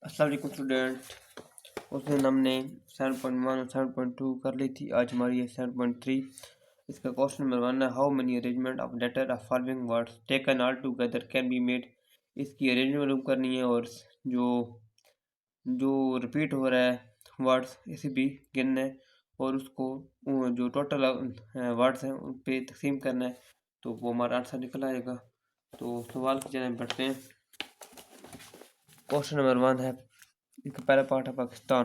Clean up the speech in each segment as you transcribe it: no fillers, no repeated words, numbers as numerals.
अस्सलाम वालेकुम स्टूडेंट। उस दिन हमने 7.1 और 7.2 कर ली थी। आज हमारी है 7.3। इसका क्वेश्चन नंबर 1 है, how many arrangement of letter of following words taken all together can be made. इसकी अरेंजमेंट मालूम करनी है और जो जो रिपीट हो रहा है वर्ड्स इसे भी गिनना है और उसको जो टोटल वर्ड्स हैं उन पे तकसीम करना है, तो वो हमारा आंसर निकल आएगा। तो सवाल की जगह बढ़ते हैं। क्वेश्चन नंबर 1 है, इसका पहला पार्ट है पाकिस्तान।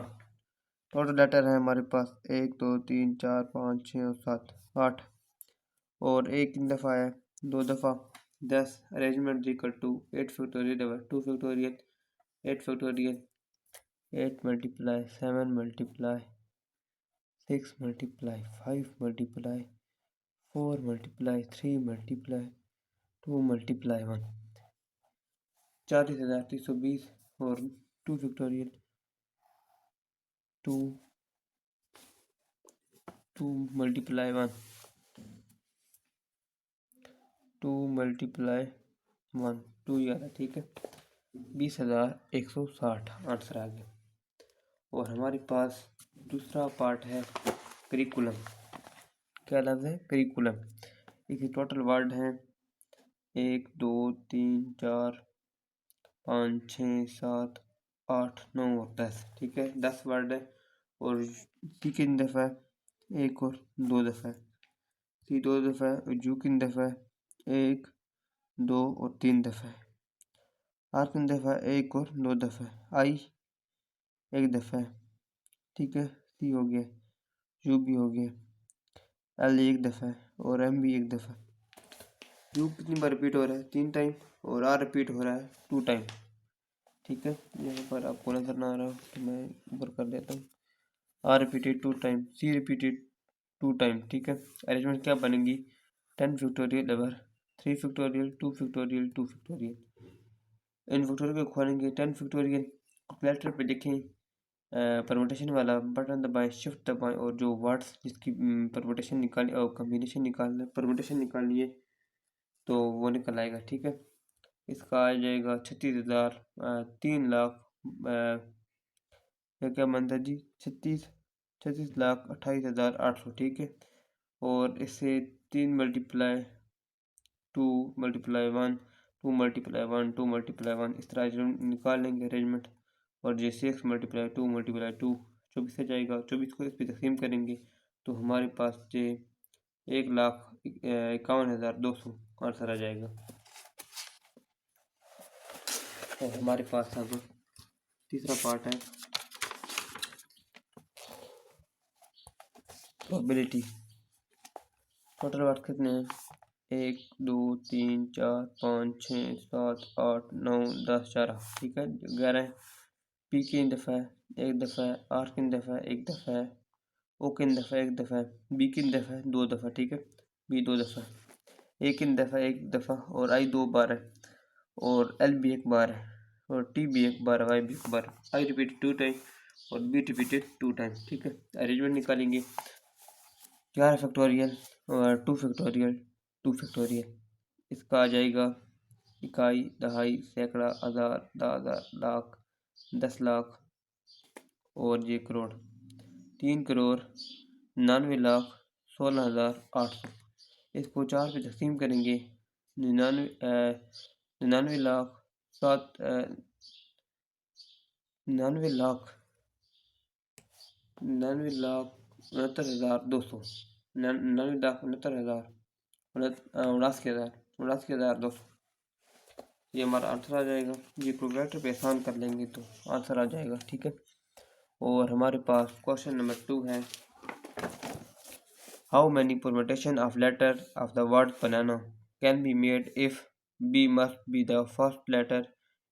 टोटल लेटर है हमारे पास 1 2 3 4 5 6 और 7 8 और एक 3 दफ़ा है 2 दफ़ा 10 arrangement equal to 8 factorial 2 factorial 8 factorial 8 multiply 7 multiply 6 multiply 5 multiply 4 multiply 3 multiply 2 multiply 1 40,320 और 2 फैक्टोरियल 2 मल्टीप्लाई 1 2 मल्टीप्लाई 1 2 11, ठीक है, 20,160 आंसर आ गया। और हमारे पास दूसरा पार्ट है करिकुलम। क्या लफ्ज़ है? करिकुलम। इसके टोटल वर्ड हैं 1 2 3 4 5 6 7 8 9 और 10, ठीक है, 10 वर्ड है। और सी किन दफ़ा है? 1 और 2 दफ़ा है। सी 2 दफ़ा है और जू किन दफ़ा है? 1 2 और 3 दफ़ा है। आर किन दफ़ा है? 1 और 2 दफ़ा है। आई 1 दफ़ा है, ठीक है, सी हो गया, यू भी हो गया, एल 1 दफ़ा है और एम भी 1 दफ़ा। यू कितनी बार रिपीट हो रहा है? 3 टाइम। और आर रिपीट हो रहा है 2 टाइम, ठीक है। यहाँ पर आपको नजर ना आ रहा तो मैं ऊपर कर देता हूँ। R repeated 2 time, C repeated 2 time, ठीक है। अरेंजमेंट क्या बनेगी? 10 factorial over 3 factorial 2 factorial 2 factorial. इन फैक्टोरियल को खोलेंगे 10 फैक्टोरियल, कैलकुलेटर पे देखें, परमुटेशन वाला बटन दबाएं, शिफ्ट दबाएं और जो वर्ड्स जिसकी परमुटेशन निकालनी और कम्बिनेशन निकालना परमुटेशन निकालनी है तो वो निकल आएगा, ठीक है। इसका आ जाएगा 36,000 3 लाख क्या बनता है जी? 36,28,800, ठीक है। और इससे 3 मल्टीप्लाई 2 मल्टीप्लाई 1 2 मल्टीप्लाई 1 2 मल्टीप्लाई 1 इस तरह निकाल लेंगे अरेंजमेंट। और ये 6 मल्टीप्लाई 2 मल्टीप्लाई 2 24 से जाएगा। 24 को इस पर तकसीम करेंगे तो हमारे पास ये 1,51,200 आंसर आ जाएगा। और हमारे पास अब तीसरा पार्ट है प्रोबेबिलिटी। टोटल वर्ड कितने हैं? 1 2 3 4 5 6 7 8 9 10 11, ठीक है, 11 है। पी किन दफ़ा है? 1 दफ़ा है। आर किन दफ़ा है? 1 दफ़ा है। ओ किन दफ़ा है? 1 दफ़ा है। बी किन दफ़ा है? 2 दफ़ा, ठीक है, बी 2 दफ़ा है। ए किन दफ़ा है? 1 दफ़ा और आई 2 बार है और एल भी 1 बार है और टी भी 1 बार है, वाई भी 1 बार। आई रिपीटेड 2 टाइम और बी रिपीटेड 2 टाइम, ठीक है। अरेंजमेंट निकालेंगे 11 फैक्टोरियल और 2 फैक्टोरियल 2 फैक्टोरियल। इसका आ जाएगा इकाई दहाई सैकड़ा हज़ार 10,000 लाख 10 लाख और ये करोड़। 3 करोड़ 99,16,800। इसको 4 पे तकसीम करेंगे। 99 लाख 69,69,69,200 99,69,000 79,79,200 ये हमारा आंसर आ जाएगा। ये कैलकुलेटर पे आसान कर लेंगे तो आंसर आ जाएगा, ठीक है। और हमारे पास क्वेश्चन नंबर 2 है, how many permutation of letter of the word banana can be made if B must be the first letter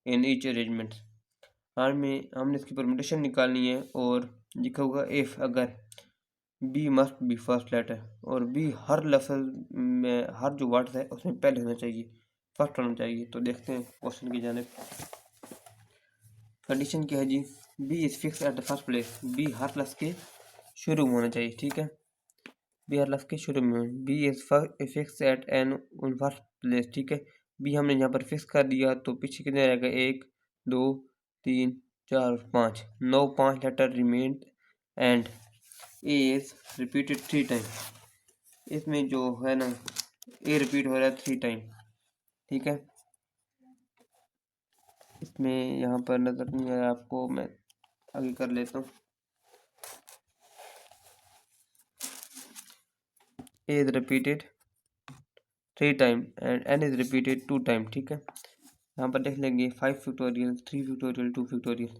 in each arrangement. हमने इसकी परमुटेशन निकालनी है और लिखा होगा इफ, अगर B must be first letter और बी हर लफ्ज़ में हर जो वर्ड है उसमें पहले होना चाहिए, फर्स्ट होना चाहिए। तो देखते हैं क्वेश्चन की जानिब। कंडीशन क्या है जी? B is fix at the first place, B हर लफ्ज़ के शुरू में होना चाहिए, ठीक है, बी हर लफ्ज़ के शुरू में। B is fix at an on first place, ठीक है। बी हमने यहाँ पर फिक्स कर दिया तो पीछे कितने रहेगा? 1 2 3 4 और 5, no 5 letter remain and A is repeated 3 time. इसमें जो है ना ए रिपीट हो रहा है 3 टाइम, ठीक है। इसमें यहाँ पर नज़र नहीं आ रहा आपको, मैं आगे कर लेता हूँ। A is repeated 3 time and N is repeated 2 time, ठीक है। यहाँ पर देख लेंगे 5 फैक्टोरियल 3 फैक्टोरियल 2 फैक्टोरियल,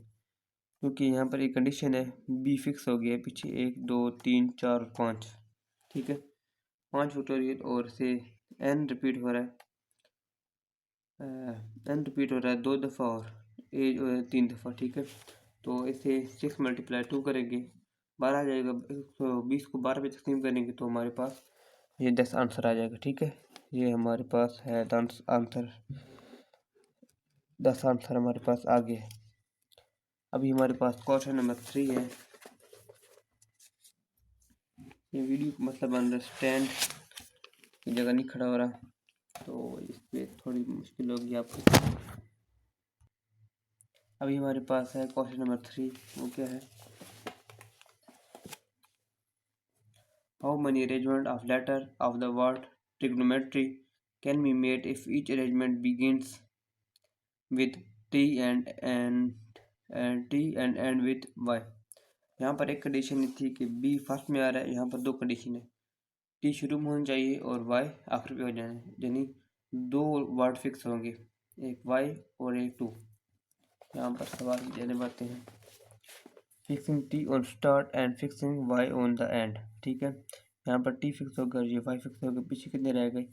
क्योंकि यहाँ पर एक कंडीशन है बी फिक्स हो गया है पीछे 1 2 3 4 और 5, ठीक है। 5 फैक्टोरियल और से एन रिपीट हो रहा है, एन रिपीट हो रहा है 2 दफ़ा और ए 3 दफ़ा, ठीक है। तो इसे 6 × 2 करेंगे 12 आ जाएगा। 120 को 12 पे तकसीम करेंगे तो हमारे पास ये 10 आंसर आ जाएगा, ठीक है। ये हमारे पास है 10 आंसर, 10 आंसर हमारे पास आ गए। अभी हमारे पास क्वेश्चन नंबर 3 है। ये वीडियो मतलब अंडरस्टैंड की जगह नहीं खड़ा हो रहा, तो इस पर थोड़ी मुश्किल होगी आपको। अभी हमारे पास है क्वेश्चन नंबर 3, वो क्या है, how many arrangement of letter of the word trigonometry can be made if each arrangement begins with t and end with y। यहाँ पर एक कंडीशन थी कि b फर्स्ट में आ रहा है, यहाँ पर 2 कंडीशन है, t शुरू में होना चाहिए और y आखिर पे हो जाना है, यानी 2 वर्ड फिक्स होंगे, एक y और एक 2। यहाँ पर सवाल देने पड़ते हैं, fixing t on start and fixing y on the end, ठीक है। यहाँ पर t फिक्स होगा, ये y फिक्स होगा, पीछे कितने रह गए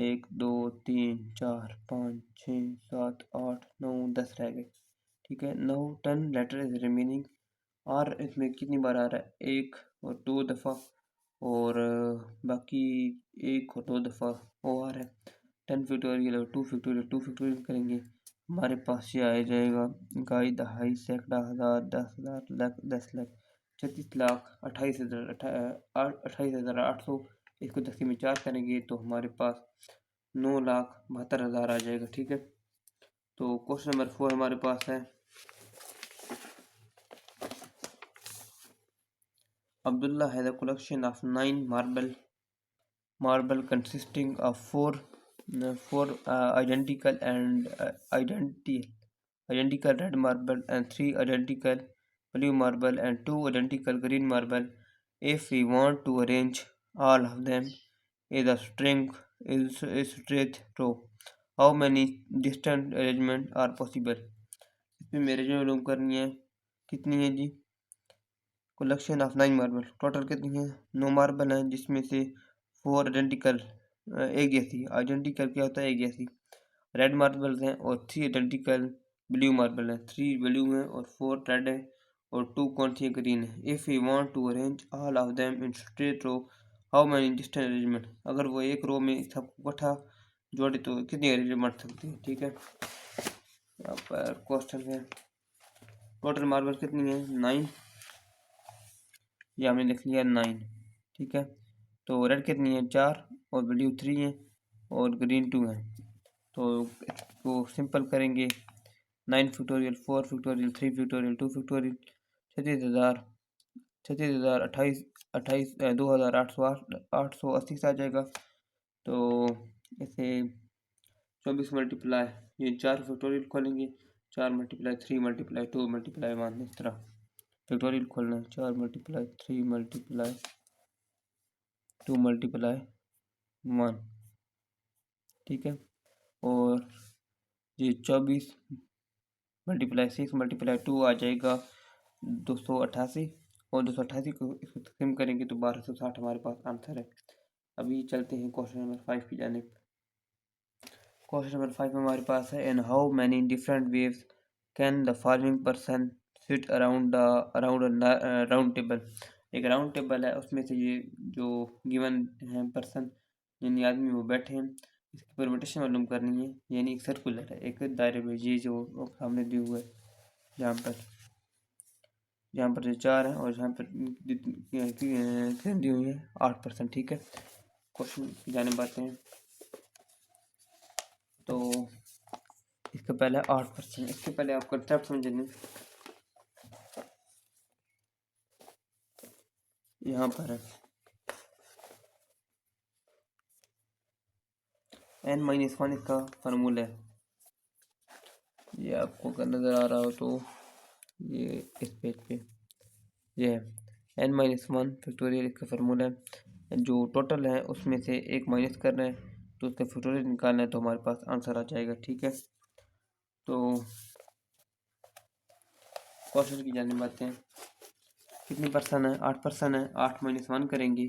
1 2 3 4 5 6 7 8 9 10 रह गए, ठीक है। 9 10 लेटर इज रिमेनिंग, और इसमें कितनी बार आ रहा है 1 और 2 दफ़ा, और बाकी 1 और 2 दफ़ा वो आ रहा है। 10 फैक्टोरियल और 2 फैक्टोरियल 2 फैक्टोरियल करेंगे, हमारे पास ये आ जाएगा इकाई दहाई सैकड़ा हज़ार 10,000 लाख 10 लाख 36 लाख 28,800। इसको 10 में 4 करेंगे तो हमारे पास 9,72,000 आ जाएगा, ठीक है। तो क्वेश्चन नंबर 4 हमारे पास है, Abdullah has a collection of 9 marble consisting of four identical red marble and 3 identical blue marble and 2 identical green marble. If we want to arrange all of them in a straight row, how many distant arrangements are possible? इसमें मेरे जो मालूम करनी है कितनी है जी, collection of 9 marble, total कितनी है 9 मार्बल हैं, जिसमें से 4 आइडेंटिकल एक जैसी, आइडेंटिकल क्या होता है एक जैसी रेड मार्बल्स हैं, और 3 आइडेंटिकल ब्लू मार्बल हैं, 3 ब्लू हैं और 4 रेड हैं और 2 कौन सी ग्रीन है। If we want to arrange all of them in straight row, how many distant arrangement, अगर वो एक रो में सबको इकट्ठा जोड़े तो कितनी अरेंजमेंट सकती है, ठीक है। यहाँ पर क्वेश्चन है, टोटल मार्बल कितनी है 9, ये हमने लिख लिया 9, ठीक है। तो रेड कितनी है 4 और ब्लू 3 है और ग्रीन 2 है, तो इसको सिंपल करेंगे 9 फैक्टोरियल 4 फैक्टोरियल 3 फैक्टोरियल 2 फैक्टोरियल 36,000 28 28 2,880 से आ जाएगा। तो इसे 24 मल्टीप्लाई, ये 4 फैक्टोरियल खोलेंगे, 4 मल्टीप्लाई 3 मल्टीप्लाई 2 मल्टीप्लाई 1, इस तरह फैक्टोरियल खोलना है, 4 मल्टीप्लाई 3 मल्टीप्लाई 2 मल्टीप्लाई 1, ठीक है। और ये 24 मल्टीप्लाई 6 मल्टीप्लाई 2 आ जाएगा 288, और 288 को इसको तकसीम करेंगे तो 1260 हमारे पास आंसर है। अभी चलते हैं क्वेश्चन नंबर 5 की जानिब। क्वेश्चन नंबर 5 में हमारे पास है, in how many different waves can the following person sit around round table. एक राउंड टेबल है, उसमें से ये जो गिवन है पर्सन यानी आदमी वो बैठे हैं, इसकी परमिटेशन मालूम करनी है, यानी एक सर्कुलर है, एक दायरे में, ये जो सामने दिए हुए है जहाँ पर जो 4 है और जहाँ पर दी हुई है 8%, ठीक है। क्वेश्चन की जाने बातें हैं, तो इसका पहले 8%, इसके पहले आप कंसेप्ट समझ लें यहाँ पर है n-1 इसका फार्मूला है। ये आपको अगर नज़र आ रहा हो तो ये इस पेज पे ये है n-1 फैक्टोरियल इसका फार्मूला है। जो टोटल है उसमें से एक माइनस करना है तो उसका फैक्टोरियल निकालना है तो हमारे पास आंसर आ जाएगा। ठीक है, तो क्वेश्चन की जाने बातें हैं। कितनी परसेंट है? 8% है। 8-1 करेंगे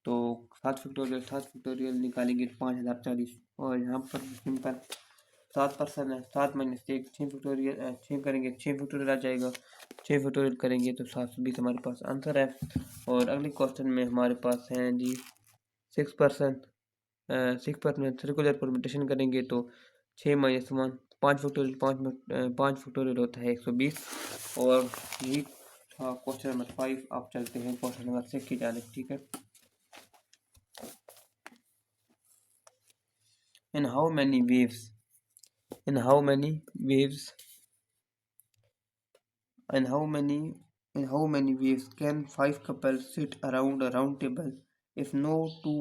तो 7 फैक्टोरियल निकालेंगे तो 5040। और यहाँ पर सिंपल 7% है। 7-1 6 करेंगे 6 फैक्टोरियल आ जाएगा। 6 फैक्टोरियल करेंगे तो 720 हमारे पास आंसर है। और अगले क्वेश्चन में हमारे पास है जी 6%। 6% सर्कुलर परम्यूटेशन करेंगे तो 6-1 5 फैक्टोरियल होता है 120। और यही था क्वेश्चन नंबर 5। आप चलते हैं क्वेश्चन नंबर 6 की जानिब। ठीक है, in how many waves in how many waves can 5 couples sit around a round table if no two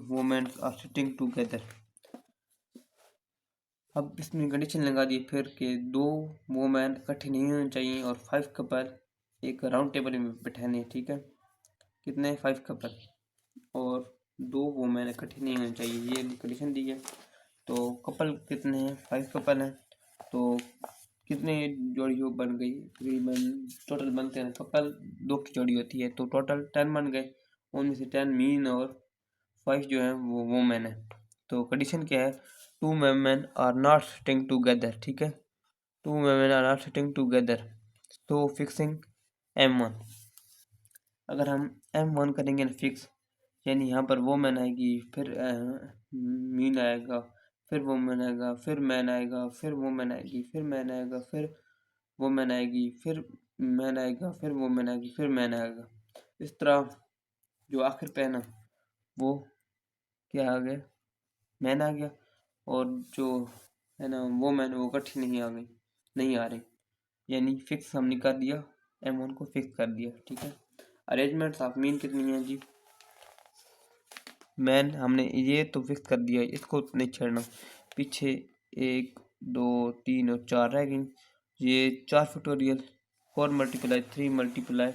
women are sitting together? अब इसमें कंडीशन लगा दी फिर कि 2 वोमेन इकट्ठे नहीं होने चाहिए और 5 कपल एक राउंड टेबल में बैठाने हैं। ठीक है, कितने? 5 कपल और 2 वोमेन इकट्ठे नहीं होने चाहिए, ये कंडीशन दी है। तो कपल कितने हैं? 5 कपल हैं। तो कितने जोड़ी बन गई? तकरीबन टोटल बनते हैं कपल 2 की जोड़ी होती है तो टोटल 10 बन गए। उनमें से 10 मीन और 5 जो है वो वोमेन है। तो कंडीशन क्या है? 2 women are not sitting together। ठीक है, 2 women are not sitting together तो फिक्सिंग M1। अगर हम M1 करेंगे ना फिक्स, यानी यहाँ पर वोमेन आएगी, फिर मीन आएगा, फिर वोमेन आएगा, फिर मैन आएगा, फिर वोमेन आएगी, फिर मैन आएगा, फिर वोमेन आएगी, फिर मैन आएगा, फिर वोमेन आएगी, फिर मैन आएगा। इस तरह जो आखिर पे है ना वो क्या आ गया? मैन आ गया। और जो है ना वो मैन वो इकट्ठी नहीं आ रही, यानी फिक्स हमने कर दिया, M1 को फिक्स कर दिया। ठीक है, अरेंजमेंट्स ऑफ मीन कितनी है जी? मैन हमने ये तो फिक्स कर दिया, इसको नहीं छेड़ना। पीछे 1 2 3 और 4 रह गई। ये 4 फैक्टोरियल 4 × 3 × 1 कितना?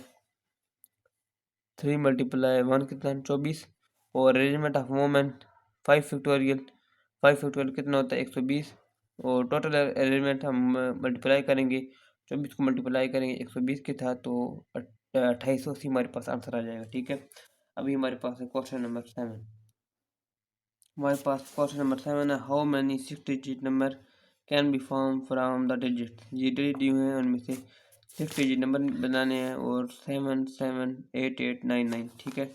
24। और अरेंजमेंट ऑफ वोमेन 5 फैक्टोरियल कितना होता है? 120। और टोटल अरेंजमेंट हम मल्टीप्लाई करेंगे, 24 को मल्टीप्लाई करेंगे 120 के था तो 2880 हमारे पास आंसर आ जाएगा। ठीक है, अभी हमारे पास है क्वेश्चन नंबर 7। हमारे पास क्वेश्चन नंबर 7 है, how many 6 digit number can be form from the digit. ये डिजिट दिए हुए हैं, उनमें से 6 डिजिट नंबर बनाने हैं और 7 7 8 8 9 9। ठीक है,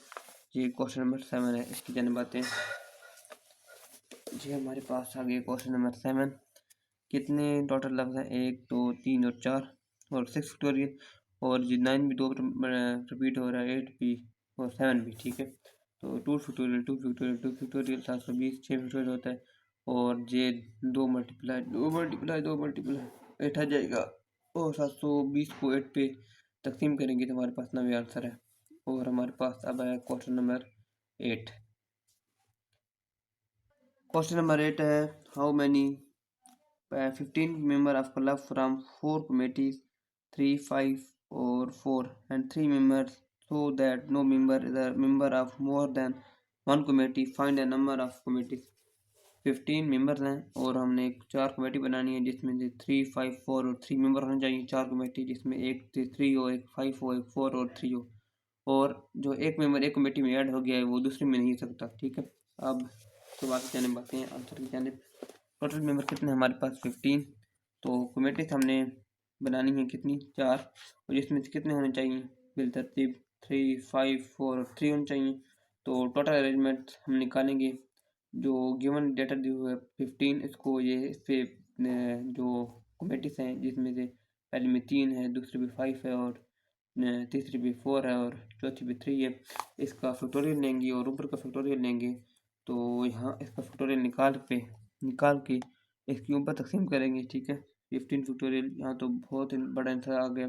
ये क्वेश्चन नंबर 7 है। इसकी जाने बातें जी, हमारे पास आ गए क्वेश्चन नंबर 7। कितने टोटल लफ्ज़ हैं? 1 2 3 और 4 और 6 फैक्टोरियल। और जी 9 भी 2 रिपीट हो रहा है, 8 भी और 7 भी। ठीक है, तो 2 फैक्टोरियल 720 6 फैक्टोरियल होता है। और ये 2 मल्टीप्लाई 8 आ जाएगा। और 720 को 8 पे तकसीम करेंगे तो हमारे पास 9 आंसर है। और हमारे पास अब है क्वेश्चन नंबर 8। क्वेश्चन नंबर 8 है, how many 15 member of club from 4 committees 3 5 or 4 and 3 members so that no member is a member of more than one committee. Find a number of committees। 15 members हैं और हमने 4 committee बनानी है जिसमें से 3 5 4 और 3 member होने चाहिए। 4 कमेटी जिसमें एक 3 हो, एक 5 हो, एक 4 और 3 हो। और जो एक मेंबर एक कमेटी में ऐड हो गया है वो दूसरी में नहीं सकता। ठीक है, अब तो बात जाने बातें हैं आंसर की जाने। टोटल मेंबर कितने हमारे पास? 15। तो कमेटीज हमने बनानी है कितनी? 4। और इसमें से कितने होने चाहिए बिलतरतीब? 3 5 4 और 3 होने चाहिए। तो टोटल अरेंजमेंट हम निकालेंगे। जो गिवन डेटा दी हुआ है 15, इसको ये इस पे जो कमेटीज हैं जिसमें से पहले में 3 है, दूसरे में 5 है और तीसरी भी 4 है और चौथी भी 3 है। इसका फैक्टोरियल लेंगे और ऊपर का फैक्टोरियल लेंगे तो यहाँ इसका फैक्टोरियल निकाल के इसके ऊपर तकसीम करेंगे। ठीक है, 15 फैक्टोरियल, यहाँ तो बहुत बड़ा आंसर आ गया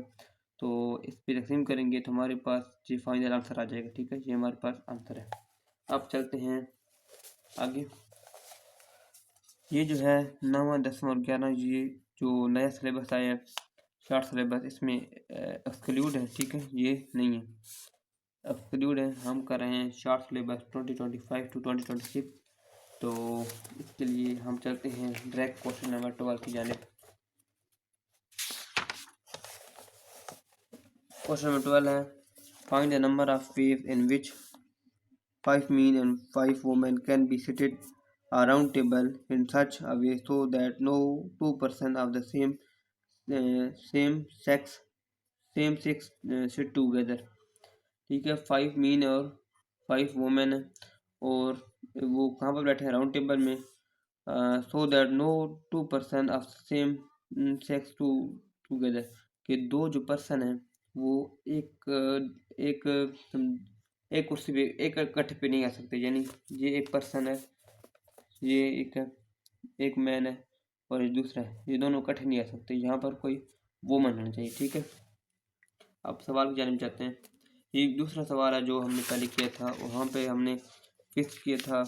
तो इस पर तकसीम करेंगे तो हमारे पास ये फाइनल आंसर आ जाएगा। ठीक है, ये हमारे पास आंसर है। अब चलते हैं आगे। ये जो है 9वां 10वां और 11 ये जो नया सिलेबस आया है, शार्ट सिलेबस, इसमें एक्सक्लूड है। ठीक है, ये नहीं है, एक्सक्लूड है। हम कर रहे हैं शार्ट सिलेबस 2025 to 2026। तो इसके लिए हम चलते हैं डायरेक्ट क्वेश्चन नंबर 12 की जानिब। क्वेश्चन नंबर 12 है, find the number of ways in which 5 men and 5 women can be seated a round table in such a way so that no two person of the same sex sit together। ठीक है, 5 men और 5 women है, और वो कहाँ पर बैठे हैं, राउंड टेबल में। So that no two person of same sex together, कि दो जो पर्सन हैं वो एक एक कुर्सी पे एक इकट्ठे पे नहीं आ सकते। यानी ये एक पर्सन है, ये एक मैन है और ये दूसरा है, ये दोनों इकट्ठे नहीं आ सकते। यहाँ पर कोई वुमन होना चाहिए। ठीक है, अब सवाल की जानिब जाते हैं। ये दूसरा सवाल है जो हमने पहले किया था, वहाँ पे हमने फिक्स किया था,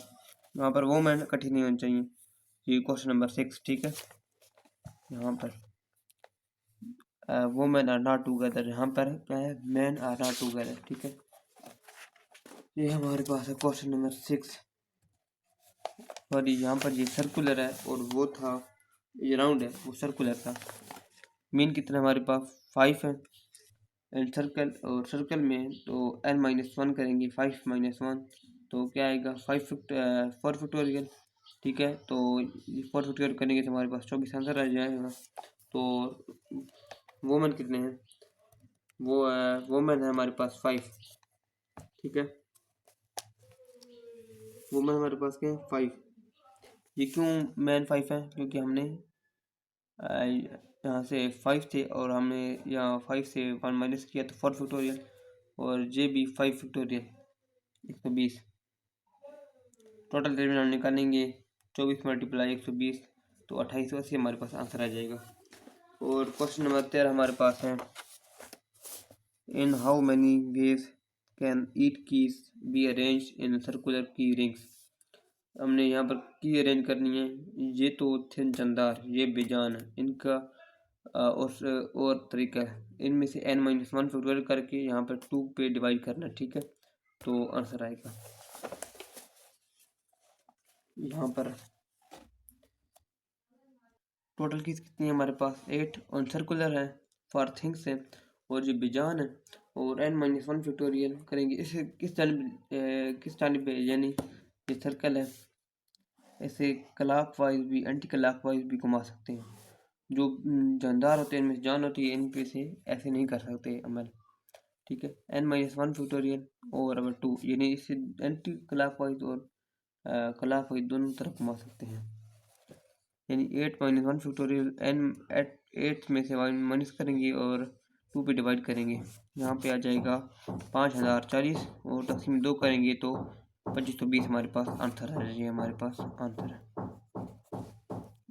वहाँ पर वुमन इकट्ठी नहीं होनी चाहिए। ये क्वेश्चन नंबर 6। ठीक है, यहाँ पर वुमेन आर नॉट टूगेदर, यहाँ पर क्या है, मैन आर नॉट टूगेदर। ठीक है, ये हमारे पास है क्वेश्चन नंबर 6। और यहाँ पर ये सर्कुलर है और वो था, ये राउंड है, वो सर्कुलर था। मीन कितना हमारे पास 5 है, एंड सर्कल, और सर्कल में तो n-1 करेंगे, 5 - 1 तो क्या आएगा, 4 फैक्टोरियल। ठीक है, तो 4 फैक्टोरियल करेंगे तो हमारे पास 24 आंसर आ जाएगा। तो वुमेन कितने हैं, वो वुमेन है हमारे पास 5। ठीक है, वुमेन हमारे पास क्या है, 5। ये क्यों मैन 5 है, क्योंकि हमने यहाँ से 5 थे और हमने यहाँ 5 से 1 माइनस किया तो 4 फैक्टोरियल, और जे भी 5 फैक्टोरियल 120। टोटल टर्मिनल निकालेंगे, 24 × 120 तो 2880 हमारे पास आंसर आ जाएगा। और क्वेश्चन नंबर 13 हमारे पास है, in how many ways can eat keys be arrange in circular की रिंग्स। हमने यहाँ पर की अरेंज करनी है। ये तो थे चंदार, ये बेजान है, इनका और तरीका है, इनमें से n-1 फैक्टोरियल करके यहाँ पर 2 पे डिवाइड करना। ठीक है, तो आंसर आएगा यहाँ पर। टोटल कीज कितनी है हमारे पास, 8, और सर्कुलर है, फॉर थिंग्स है, और जो बेजान है, और n-1 फैक्टोरियल करेंगे। इसे किस जानिब पे, यानी ये सर्कल है, ऐसे क्लॉक वाइज भी एंटी क्लॉक वाइज भी घुमा सकते हैं। जो जानदार होते हैं, इनमें जान होती है, इन पे से ऐसे नहीं कर सकते अमल। ठीक है, n-1 फैक्टोरियल और अब 2, यानी इससे एंटी क्लॉक वाइज और क्लॉक वाइज दोनों तरफ घुमा सकते हैं। यानी 8 - 1 फैक्टोरियल एट में से 1 माइनस करेंगे और 2 पे डिवाइड करेंगे, यहाँ पे आ जाएगा 5040, और तकसीम 2 करेंगे तो 2520 हमारे पास आंसर है। ये हमारे पास आंसर है।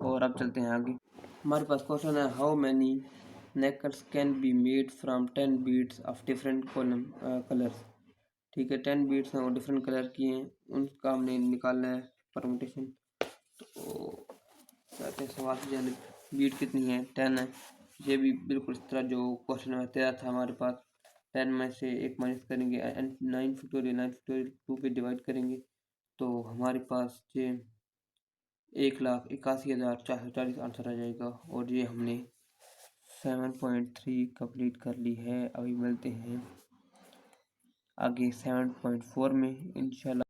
और अब चलते हैं आगे। हमारे पास क्वेश्चन है, how many necklaces can be made from 10 beads of different colours. ठीक है, 10 बीड्स हैं और डिफरेंट कलर की हैं, उनका हमने निकालना है परमुटेशन। तो कहते हैं सवाल की जानिब, बीट कितनी है, 10 है। ये भी बिल्कुल इस तरह जो क्वेश्चन नंबर 13 था हमारे पास, 10 में से 1 माइनस करेंगे, 9 फैक्टोरियल 2 पे डिवाइड करेंगे तो हमारे पास ये 1,81,440 आंसर आ जाएगा। और ये हमने 7.3 कंप्लीट कर ली है। अभी मिलते हैं आगे 7.4 में इंशाल्लाह।